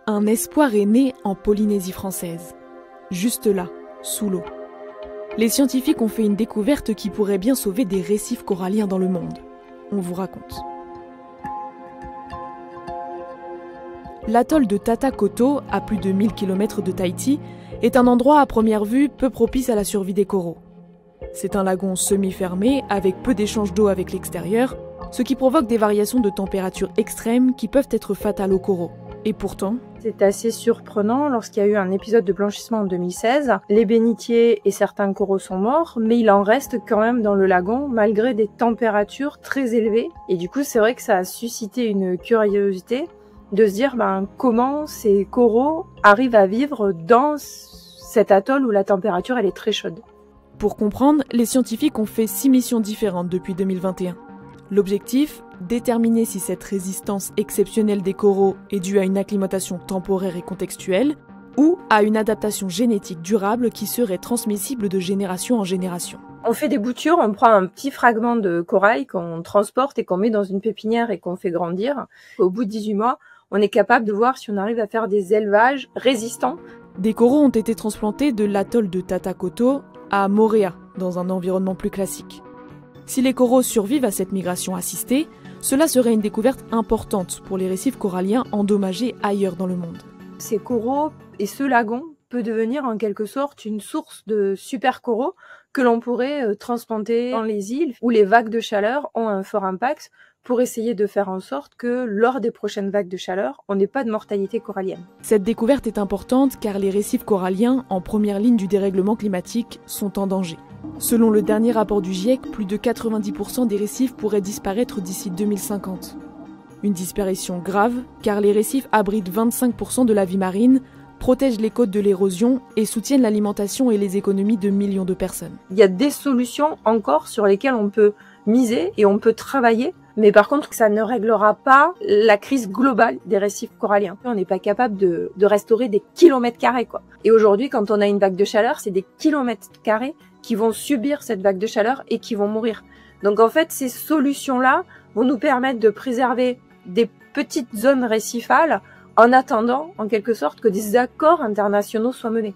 Un espoir est né en Polynésie française. Juste là, sous l'eau. Les scientifiques ont fait une découverte qui pourrait bien sauver des récifs coralliens dans le monde. On vous raconte. L'atoll de Tatakoto, à plus de 1000 km de Tahiti, est un endroit à première vue peu propice à la survie des coraux. C'est un lagon semi-fermé avec peu d'échanges d'eau avec l'extérieur, ce qui provoque des variations de température extrêmes qui peuvent être fatales aux coraux. Et pourtant, c'est assez surprenant lorsqu'il y a eu un épisode de blanchissement en 2016. Les bénitiers et certains coraux sont morts, mais il en reste quand même dans le lagon malgré des températures très élevées. Et du coup, c'est vrai que ça a suscité une curiosité de se dire comment ces coraux arrivent à vivre dans cet atoll où la température elle est très chaude. Pour comprendre, les scientifiques ont fait 6 missions différentes depuis 2021. L'objectif, déterminer si cette résistance exceptionnelle des coraux est due à une acclimatation temporaire et contextuelle ou à une adaptation génétique durable qui serait transmissible de génération en génération. On fait des boutures, on prend un petit fragment de corail qu'on transporte et qu'on met dans une pépinière et qu'on fait grandir. Au bout de 18 mois, on est capable de voir si on arrive à faire des élevages résistants. Des coraux ont été transplantés de l'atoll de Tatakoto à Moorea, dans un environnement plus classique. Si les coraux survivent à cette migration assistée, cela serait une découverte importante pour les récifs coralliens endommagés ailleurs dans le monde. Ces coraux et ce lagon peut devenir en quelque sorte une source de super coraux que l'on pourrait transplanter dans les îles où les vagues de chaleur ont un fort impact pour essayer de faire en sorte que lors des prochaines vagues de chaleur, on n'ait pas de mortalité corallienne. Cette découverte est importante car les récifs coralliens, en première ligne du dérèglement climatique, sont en danger. Selon le dernier rapport du GIEC, plus de 90% des récifs pourraient disparaître d'ici 2050. Une disparition grave car les récifs abritent 25% de la vie marine, protègent les côtes de l'érosion et soutiennent l'alimentation et les économies de millions de personnes. Il y a des solutions encore sur lesquelles on peut miser et on peut travailler, mais par contre ça ne réglera pas la crise globale des récifs coralliens. On n'est pas capable de restaurer des kilomètres carrés, quoi. Et aujourd'hui, quand on a une vague de chaleur, c'est des kilomètres carrés qui vont subir cette vague de chaleur et qui vont mourir. Donc en fait, ces solutions-là vont nous permettre de préserver des petites zones récifales en attendant, en quelque sorte, que des accords internationaux soient menés.